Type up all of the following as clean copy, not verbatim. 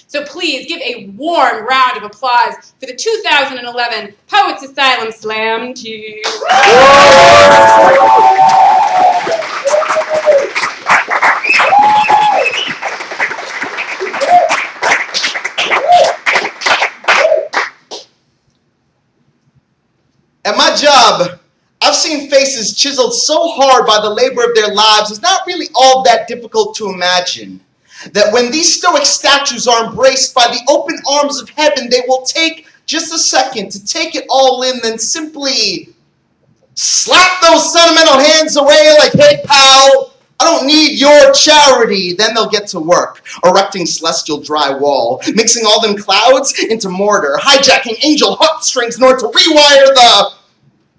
So please give a warm round of applause for the 2011 Poets Asylum Slam Team. At my job, I've seen faces chiseled so hard by the labor of their lives, it's not really all that difficult to imagine that when these stoic statues are embraced by the open arms of heaven, they will take just a second to take it all in, then simply slap those sentimental hands away like, hey, pal, I don't need your charity. Then they'll get to work, erecting celestial drywall, mixing all them clouds into mortar, hijacking angel heartstrings in order to rewire the...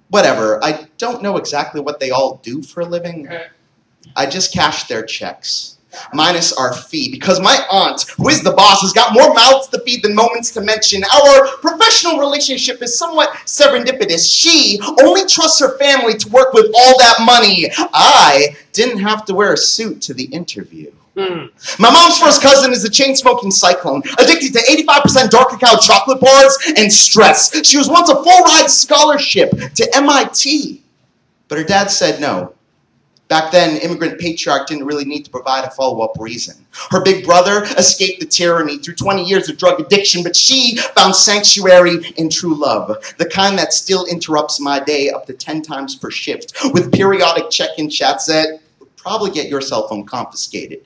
whatever. I don't know exactly what they all do for a living. I just cash their checks, minus our fee, because my aunt, who is the boss, has got more mouths to feed than moments to mention. Our professional relationship is somewhat serendipitous. She only trusts her family to work with all that money. I didn't have to wear a suit to the interview. My mom's first cousin is a chain-smoking cyclone, addicted to 85% dark cacao chocolate bars and stress. She was once a full-ride scholarship to MIT, but her dad said no. Back then, immigrant patriarch didn't really need to provide a follow-up reason. Her big brother escaped the tyranny through 20 years of drug addiction, but she found sanctuary in true love, the kind that still interrupts my day up to 10 times per shift, with periodic check-in chats that would probably get your cell phone confiscated.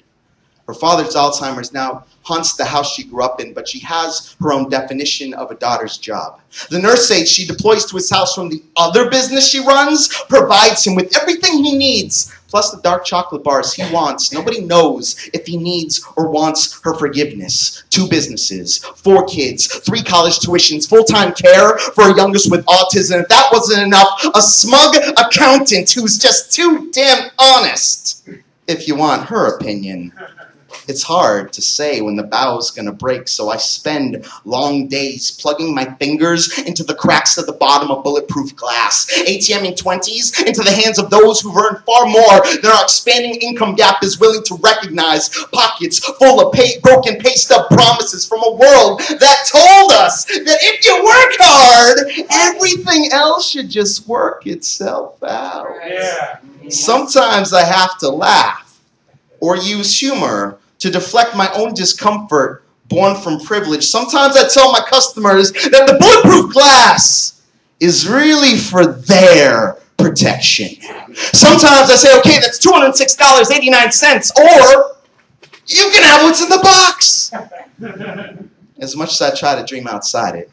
Her father's Alzheimer's now haunts the house she grew up in, but she has her own definition of a daughter's job. The nurse aide she deploys to his house from the other business she runs provides him with everything he needs, plus the dark chocolate bars he wants. Nobody knows if he needs or wants her forgiveness. 2 businesses, 4 kids, 3 college tuitions, full-time care for her youngest with autism. If that wasn't enough, a smug accountant who's just too damn honest, if you want her opinion. It's hard to say when the bow's gonna break, so I spend long days plugging my fingers into the cracks at the bottom of bulletproof glass, ATMing 20s into the hands of those who've earned far more than our expanding income gap is willing to recognize, pockets full of broken pay-stub promises from a world that told us that if you work hard, everything else should just work itself out. Yeah. Sometimes I have to laugh or use humor to deflect my own discomfort born from privilege. Sometimes I tell my customers that the bulletproof glass is really for their protection. Sometimes I say, okay, that's $206.89, or you can have what's in the box. As much as I try to dream outside it,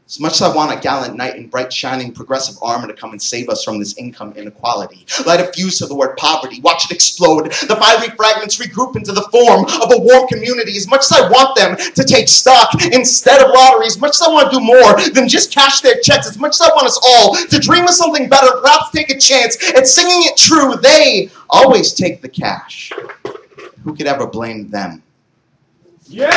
as much as I want a gallant knight in bright, shining, progressive armor to come and save us from this income inequality, light a fuse to the word poverty, watch it explode, the fiery fragments regroup into the form of a warm community. As much as I want them to take stock instead of lottery, as much as I want to do more than just cash their checks, as much as I want us all to dream of something better, perhaps take a chance at singing it true, they always take the cash. Who could ever blame them? Yeah!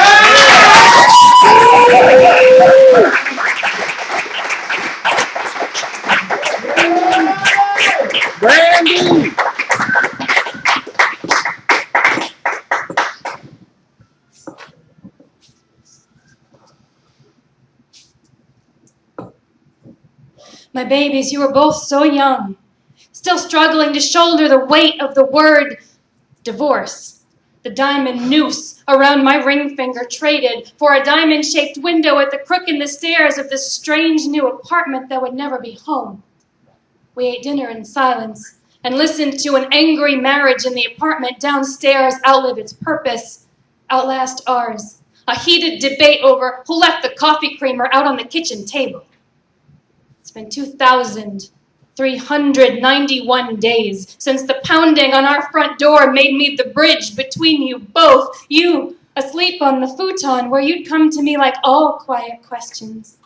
Brandi! My babies, you were both so young, still struggling to shoulder the weight of the word divorce. The diamond noose around my ring finger traded for a diamond-shaped window at the crook in the stairs of this strange new apartment that would never be home. We ate dinner in silence and listened to an angry marriage in the apartment downstairs outlive its purpose, outlast ours. A heated debate over who left the coffee creamer out on the kitchen table. It's been 2,391 days since the pounding on our front door made me the bridge between you both. You, asleep on the futon where you'd come to me like all quiet questions,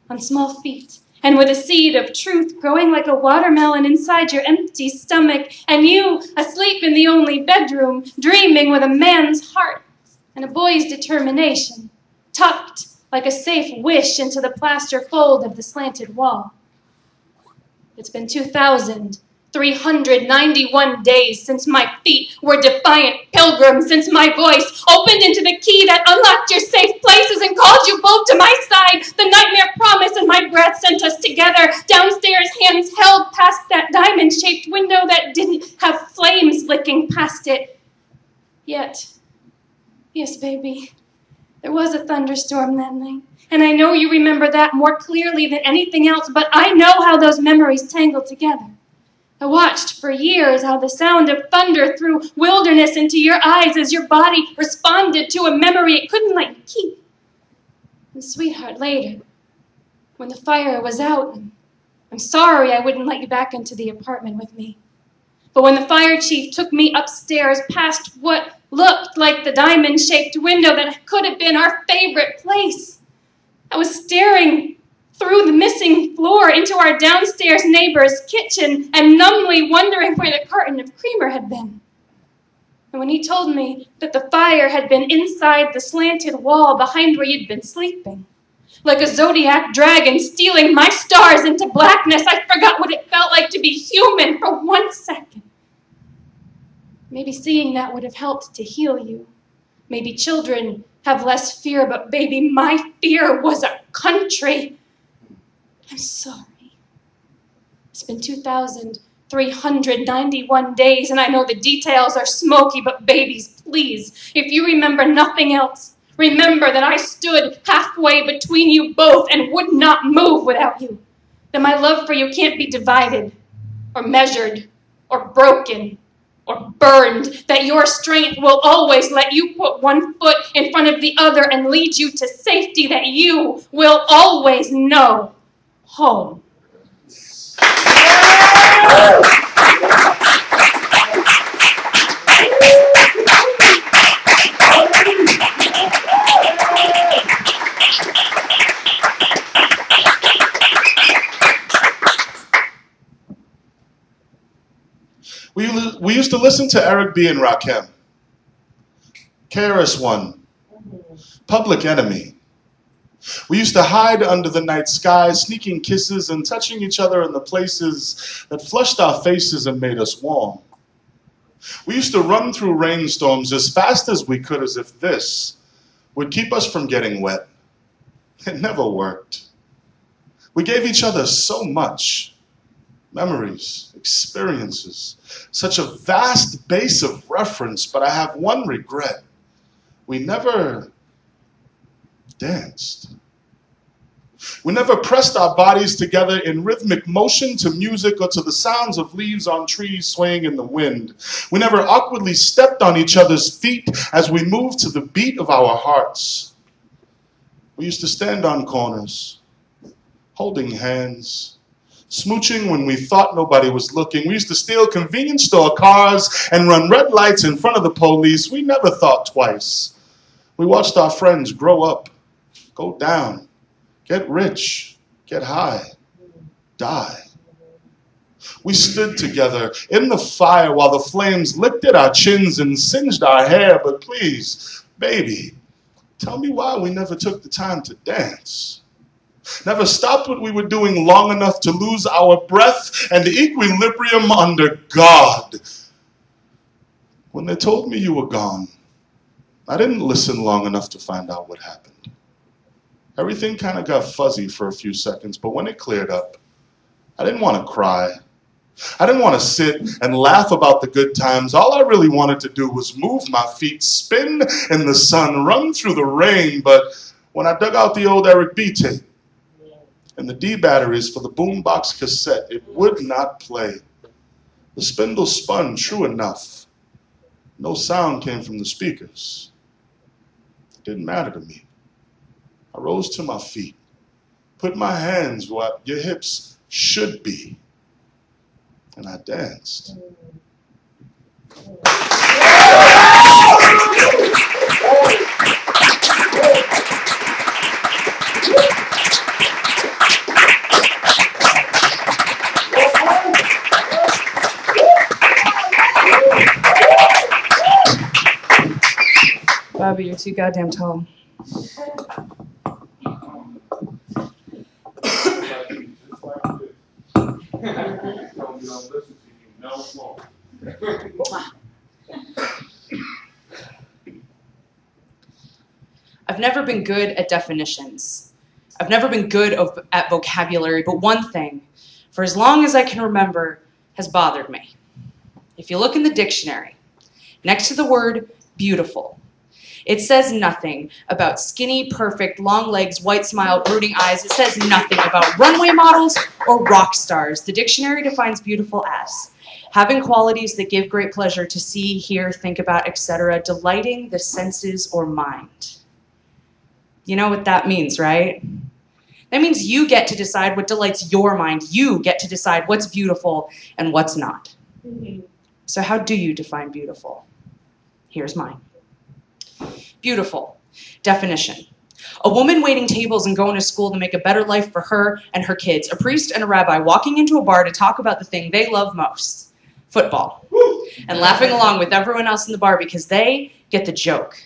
on small feet, and with a seed of truth growing like a watermelon inside your empty stomach, and you, asleep in the only bedroom, dreaming with a man's heart and a boy's determination, tucked like a safe wish into the plaster fold of the slanted wall. It's been 2,391 391 days since my feet were defiant pilgrims, since my voice opened into the key that unlocked your safe places and called you both to my side. The nightmare promise and my breath sent us together. Downstairs, hands held past that diamond-shaped window that didn't have flames licking past it. Yet, yes, baby, there was a thunderstorm that night. And I know you remember that more clearly than anything else, but I know how those memories tangle together. I watched for years how the sound of thunder threw wilderness into your eyes as your body responded to a memory it couldn't let you keep. And sweetheart, later, when the fire was out, I'm sorry I wouldn't let you back into the apartment with me. But when the fire chief took me upstairs past what looked like the diamond-shaped window that could have been our favorite place, I was staring through the missing floor into our downstairs neighbor's kitchen and numbly wondering where the carton of creamer had been. And when he told me that the fire had been inside the slanted wall behind where you'd been sleeping, like a zodiac dragon stealing my stars into blackness, I forgot what it felt like to be human for 1 second. Maybe seeing that would have helped to heal you. Maybe children have less fear, but baby, my fear was a country. I'm sorry. It's been 2,391 days, and I know the details are smoky, but babies, please, if you remember nothing else, remember that I stood halfway between you both and would not move without you. That my love for you can't be divided, or measured, or broken, or burned. That your strength will always let you put one foot in front of the other and lead you to safety. That you will always know home. We used to listen to Eric B. and Rakim, KRS-One, Public Enemy. We used to hide under the night sky, sneaking kisses and touching each other in the places that flushed our faces and made us warm. We used to run through rainstorms as fast as we could, as if this would keep us from getting wet. It never worked. We gave each other so much. Memories, experiences, such a vast base of reference, but I have one regret. We never danced. We never pressed our bodies together in rhythmic motion to music or to the sounds of leaves on trees swaying in the wind. We never awkwardly stepped on each other's feet as we moved to the beat of our hearts. We used to stand on corners, holding hands, smooching when we thought nobody was looking. We used to steal convenience store cars and run red lights in front of the police. We never thought twice. We watched our friends grow up, go down, get rich, get high, die. We stood together in the fire while the flames licked at our chins and singed our hair. But please, baby, tell me why we never took the time to dance. Never stopped what we were doing long enough to lose our breath and equilibrium under God. When they told me you were gone, I didn't listen long enough to find out what happened. Everything kind of got fuzzy for a few seconds, but when it cleared up, I didn't want to cry. I didn't want to sit and laugh about the good times. All I really wanted to do was move my feet, spin in the sun, run through the rain. But when I dug out the old Eric B. tape, and the D batteries for the boombox cassette, it would not play. The spindle spun, true enough. No sound came from the speakers. It didn't matter to me. I rose to my feet, put my hands where your hips should be, and I danced. Bobby, you're too goddamn tall. I've never been good at definitions. I've never been good at vocabulary, but one thing, for as long as I can remember, has bothered me. If you look in the dictionary, next to the word beautiful, it says nothing about skinny, perfect, long legs, white smile, brooding eyes. It says nothing about runway models or rock stars. The dictionary defines beautiful as having qualities that give great pleasure to see, hear, think about, etc., delighting the senses or mind. You know what that means, right? That means you get to decide what delights your mind. You get to decide what's beautiful and what's not. Mm-hmm. So how do you define beautiful? Here's mine. Beautiful. Definition. A woman waiting tables and going to school to make a better life for her and her kids. A priest and a rabbi walking into a bar to talk about the thing they love most, football, and laughing along with everyone else in the bar because they get the joke.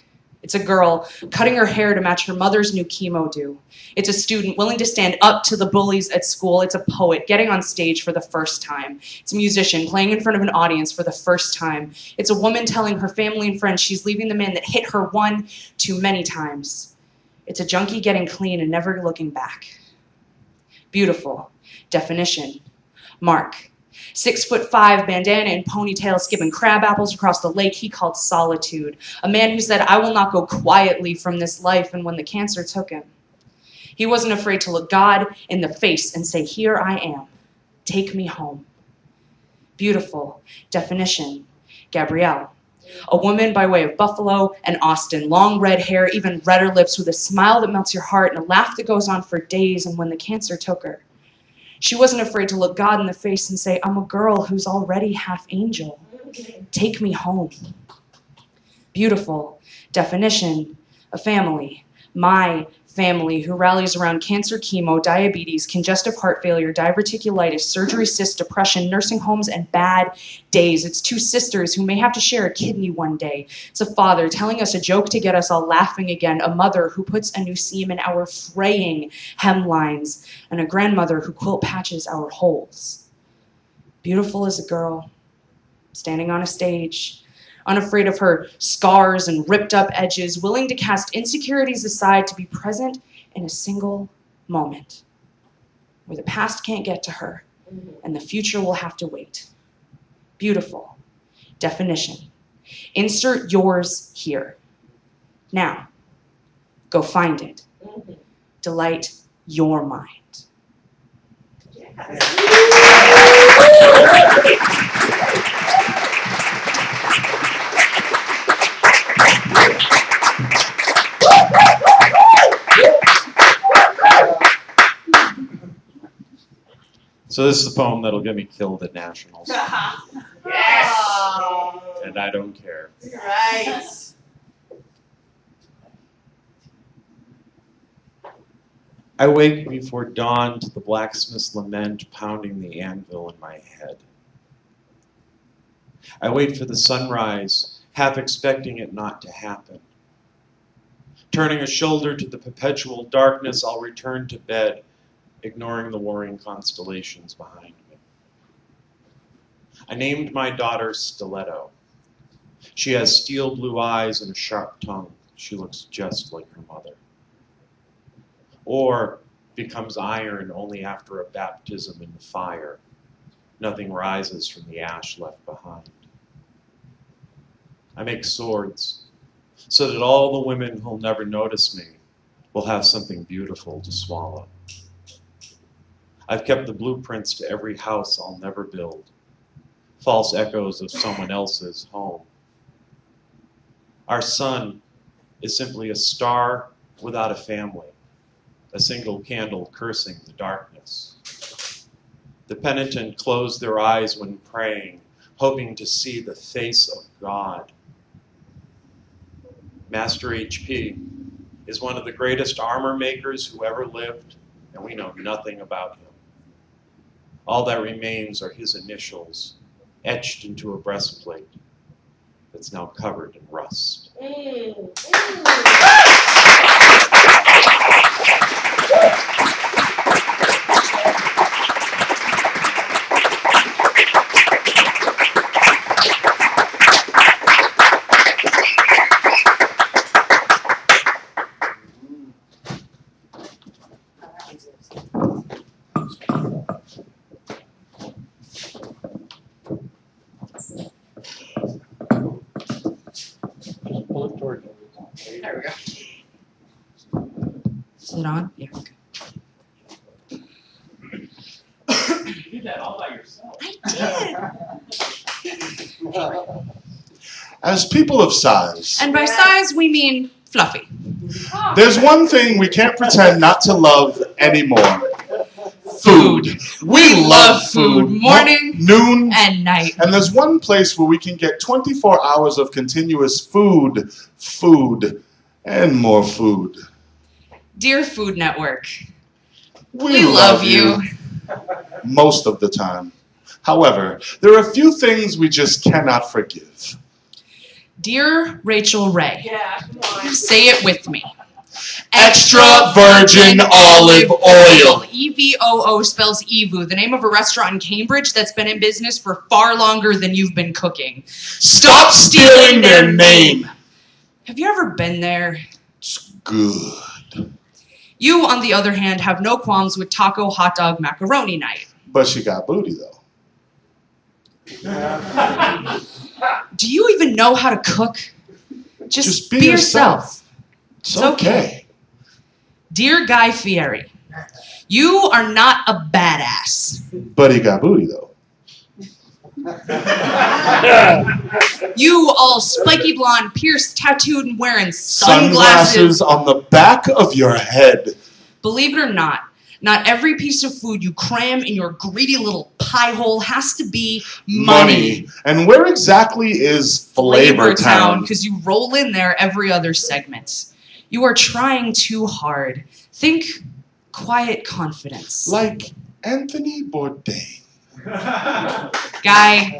It's a girl cutting her hair to match her mother's new chemo do. It's a student willing to stand up to the bullies at school. It's a poet getting on stage for the first time. It's a musician playing in front of an audience for the first time. It's a woman telling her family and friends she's leaving the man that hit her one too many times. It's a junkie getting clean and never looking back. Beautiful. Definition. Mark. 6'5", bandana and ponytail, skipping crab apples across the lake he called solitude. A man who said, I will not go quietly from this life, and when the cancer took him, he wasn't afraid to look God in the face and say, here I am, take me home. Beautiful. Definition. Gabrielle. A woman by way of Buffalo and Austin, long red hair, even redder lips, with a smile that melts your heart and a laugh that goes on for days, and when the cancer took her, she wasn't afraid to look God in the face and say, I'm a girl who's already half angel. Take me home. Beautiful. Definition. A family. My family who rallies around cancer, chemo, diabetes, congestive heart failure, diverticulitis, surgery, cysts, depression, nursing homes, and bad days. It's two sisters who may have to share a kidney one day. It's a father telling us a joke to get us all laughing again, a mother who puts a new seam in our fraying hemlines, and a grandmother who quilt patches our holes. Beautiful as a girl, standing on a stage, unafraid of her scars and ripped up edges, willing to cast insecurities aside to be present in a single moment where the past can't get to her and the future will have to wait. Beautiful. Definition. Insert yours here. Now, go find it. Delight your mind. So this is the poem that'll get me killed at nationals. Yes! And I don't care. Right. I wake before dawn to the blacksmith's lament pounding the anvil in my head. I wait for the sunrise, half expecting it not to happen. Turning a shoulder to the perpetual darkness, I'll return to bed, ignoring the warring constellations behind me. I named my daughter Stiletto. She has steel blue eyes and a sharp tongue. She looks just like her mother. Or becomes iron only after a baptism in the fire. Nothing rises from the ash left behind. I make swords so that all the women who'll never notice me will have something beautiful to swallow. I've kept the blueprints to every house I'll never build, false echoes of someone else's home. Our sun is simply a star without a family, a single candle cursing the darkness. The penitent close their eyes when praying, hoping to see the face of God. Master HP is one of the greatest armor makers who ever lived, and we know nothing about him. All that remains are his initials, etched into a breastplate that's now covered in rust. There we go. Is it on? Yeah. Okay. You did that all by yourself. I did. As people of size, And by size, we mean fluffy. there's one thing we can't pretend not to love anymore. Food. We love food. Morning noon, and night. and there's one place where we can get 24 hours of continuous food, and more food. Dear Food Network, We love you. Most of the time. However, there are a few things we just cannot forgive. Dear Rachel Ray, Yeah, come on. say it with me. Extra virgin olive oil. EVOO spells Evu, the name of a restaurant in Cambridge that's been in business for far longer than you've been cooking. Stop stealing their name. Have you ever been there? It's good. You, on the other hand, have no qualms with taco, hot dog, macaroni night. But she got booty, though. Do you even know how to cook? Just be yourself. It's okay. Dear Guy Fieri, you are not a badass. But he got booty, though. You all spiky blonde, pierced, tattooed, and wearing Sunglasses on the back of your head. Believe it or not every piece of food you cram in your greedy little pie hole has to be money. And where exactly is Flavor Town? Because you roll in there every other segment. You are trying too hard. Think quiet confidence. Like Anthony Bourdain. Guy,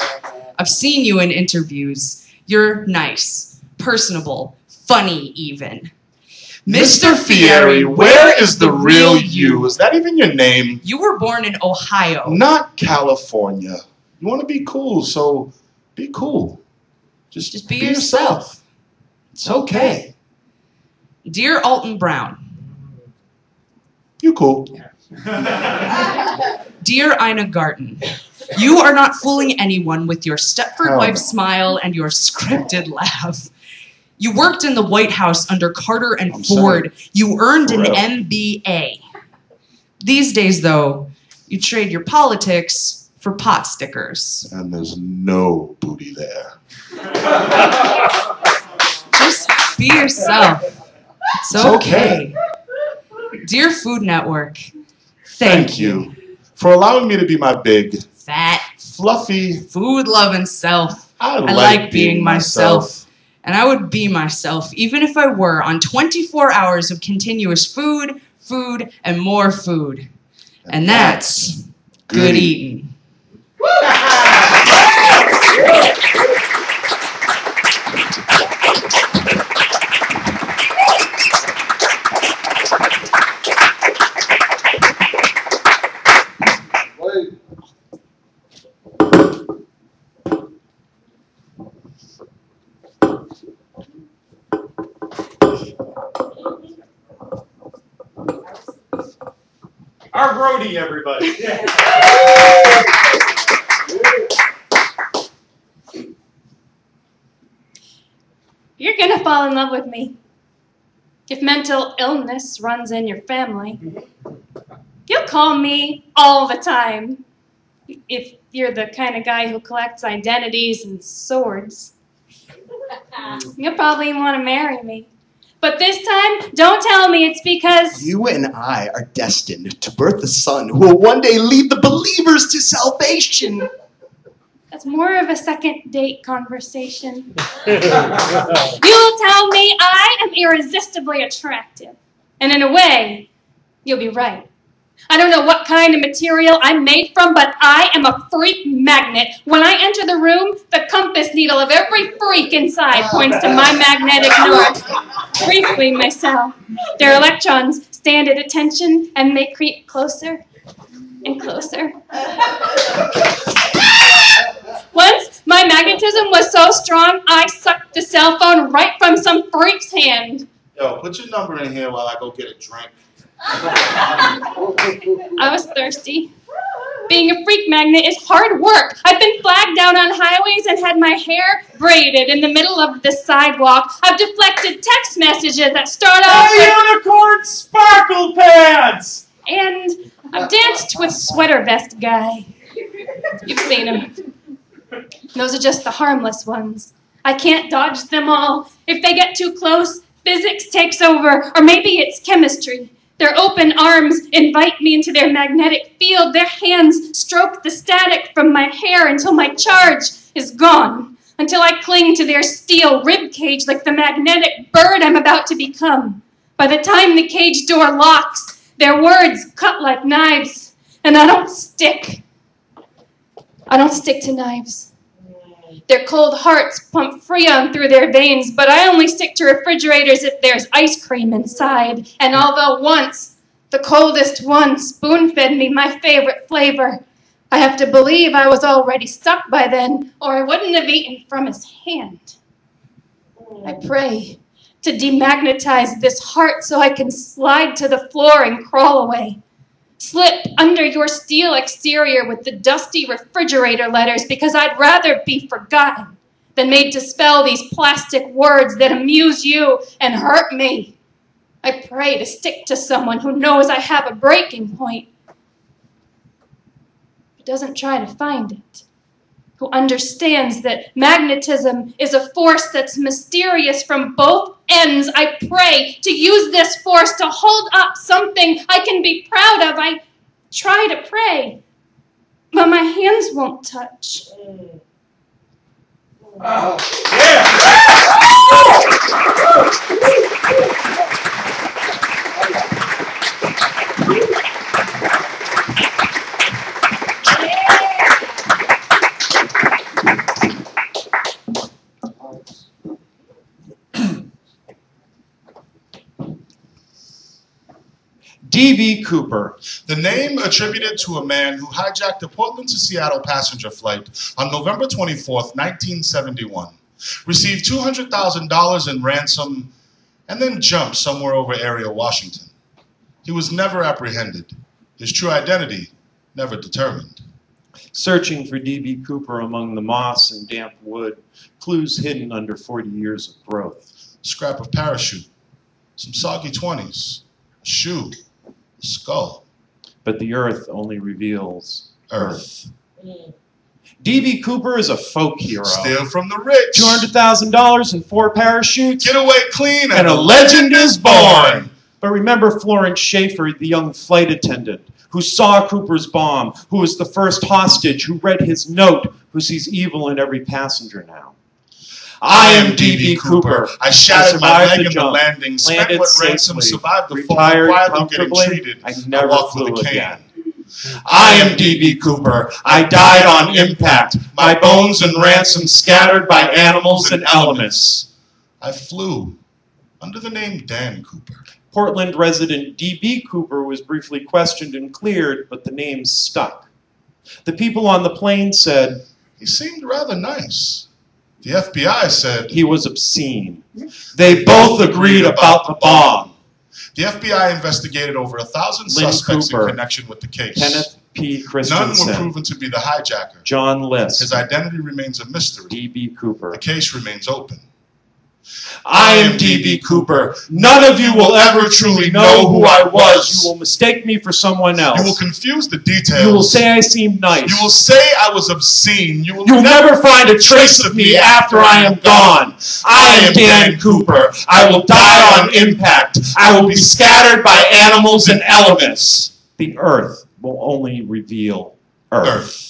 I've seen you in interviews. You're nice, personable, funny even. Mr. Fieri, where is the real you? Is that even your name? You were born in Ohio. Not California. You want to be cool, so be cool. Just be yourself. It's okay. Dear Alton Brown. You cool. Dear Ina Garten, you are not fooling anyone with your Stepford Hell wife no. smile and your scripted laugh. You worked in the White House under Carter and I'm Ford. You earned an For real. MBA. These days, though, you trade your politics for pot stickers. And there's no booty there. Just be yourself. It's okay. Dear Food Network, thank you. for allowing me to be my big, Fat, fluffy, food-loving self. I like being myself. And I would be myself, even if I were on 24 hours of continuous food, and more food. And that's good eating. Our roadie, everybody. You're gonna fall in love with me. If mental illness runs in your family, you'll call me all the time. If you're the kind of guy who collects identities and swords, you'll probably want to marry me. But this time, don't tell me it's because You and I are destined to birth a son who will one day lead the believers to salvation. that's more of a second date conversation. You'll tell me I am irresistibly attractive. And in a way, you'll be right. I don't know what kind of material I'm made from, but I am a freak magnet. When I enter the room, the compass needle of every freak inside points to my magnetic north. Briefly, myself. Their electrons stand at attention and may creep closer and closer. Once, my magnetism was so strong, I sucked the cell phone right from some freak's hand. Yo, put your number in here while I go get a drink. I was thirsty. Being a freak magnet is hard work. I've been flagged down on highways and had my hair braided in the middle of the sidewalk. I've deflected text messages that start off with unicorn sparkle pads! And I've danced with Sweater Vest Guy. You've seen him. Those are just the harmless ones. I can't dodge them all. If they get too close, physics takes over, or maybe it's chemistry. Their open arms invite me into their magnetic field. Their hands stroke the static from my hair until my charge is gone, until I cling to their steel rib cage like the magnetic bird I'm about to become. By the time the cage door locks, their words cut like knives, and I don't stick. I don't stick to knives. Their cold hearts pump Freon through their veins, but I only stick to refrigerators if there's ice cream inside. And although once, the coldest one, spoon-fed me my favorite flavor, I have to believe I was already stuck by then, or I wouldn't have eaten from his hand. I pray to demagnetize this heart so I can slide to the floor and crawl away. Slip under your steel exterior with the dusty refrigerator letters because I'd rather be forgotten than made to spell these plastic words that amuse you and hurt me. I pray to stick to someone who knows I have a breaking point, but doesn't try to find it, who understands that magnetism is a force that's mysterious from both ends. I pray to use this force to hold up something I can be proud of. I try to pray, but my hands won't touch. Yeah! D.B. Cooper, the name attributed to a man who hijacked a Portland to Seattle passenger flight on November 24th, 1971, received $200,000 in ransom, and then jumped somewhere over area Washington. He was never apprehended. His true identity never determined. Searching for D.B. Cooper among the moss and damp wood, clues hidden under 40 years of growth. Scrap of parachute, some soggy 20s, a shoe, a skull. But the earth only reveals Earth. D.B. Cooper is a folk hero. Steal from the rich. $200,000 and 4 parachutes. Get away clean and a legend is born. But remember Florence Schaefer, the young flight attendant, who saw Cooper's bomb, who was the first hostage, who read his note, who sees evil in every passenger now. I am D.B. Cooper. I shattered my leg in the landing, spent what ransom, survived the fall, quietly getting treated. I never walked flew with a cane. again. I am D.B. Cooper. I died on impact, my bones and ransom scattered by animals and elements. I flew under the name Dan Cooper. Portland resident D.B. Cooper was briefly questioned and cleared, but the name stuck. The people on the plane said, he seemed rather nice. The FBI said he was obscene. They both agreed about the bomb. The FBI investigated over 1,000 suspects Cooper, in connection with the case. Kenneth P. Christensen. None were proven to be the hijacker. John List. His identity remains a mystery. D.B. Cooper. The case remains open. I am D.B. Cooper. None of you will ever truly know who I was. You will mistake me for someone else. You will confuse the details. You will say I seemed nice. You will say I was obscene. You will never find a trace of me after I am gone. I am Dan Cooper. I will die on impact. I will be scattered by animals and elements. The earth will only reveal earth.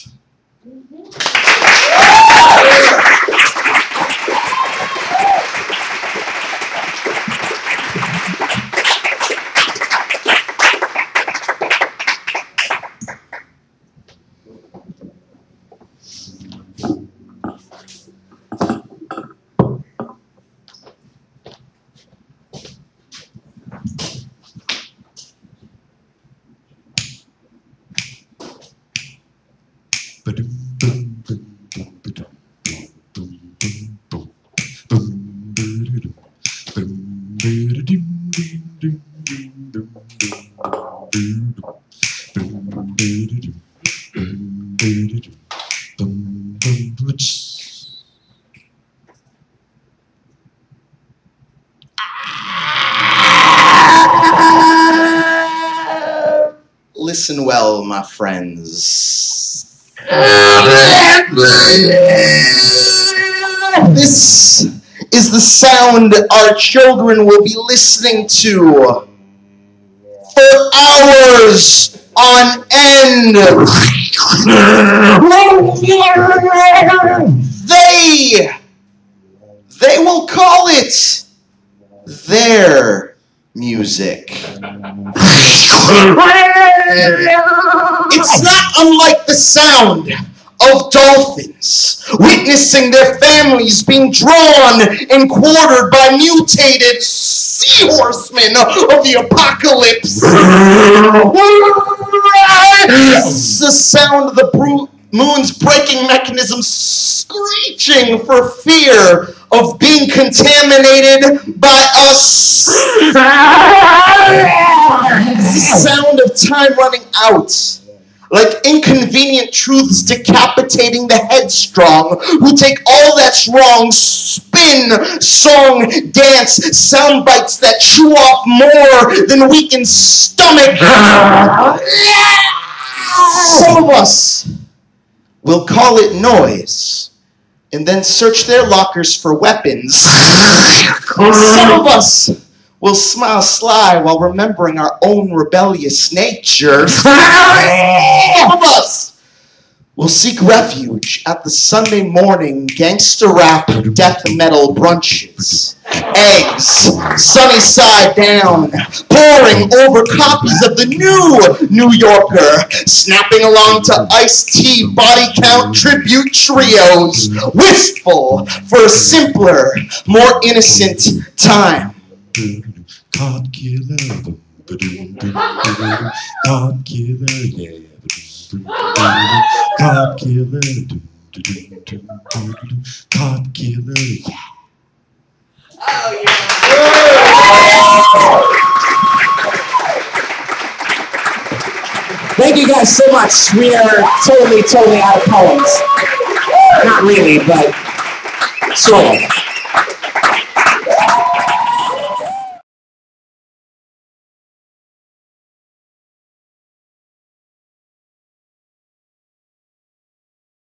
Listen well, my friends. This is the sound our children will be listening to for hours on end. They will call it their music. It's not unlike the sound of dolphins witnessing their families being drawn and quartered by mutated seahorsemen of the apocalypse. It's the sound of the moon's braking mechanism screeching for fear of being contaminated by us. It's the sound of time running out, like inconvenient truths decapitating the headstrong who take all that's wrong, spin, song, dance, sound bites that chew off more than we can stomach. Some of us will call it noise and then search their lockers for weapons. Some of us will smile sly while remembering our own rebellious nature. Some of us will seek refuge at the Sunday morning gangster rap death metal brunches. Eggs, sunny side down, poring over copies of the New Yorker, snapping along to Ice-T body count tribute trios, wistful for a simpler, more innocent time. God killer, God killer, yeah. God killer, God killer, yeah. Oh, yeah. Thank you guys so much. We are totally out of poems. Not really, but sort of.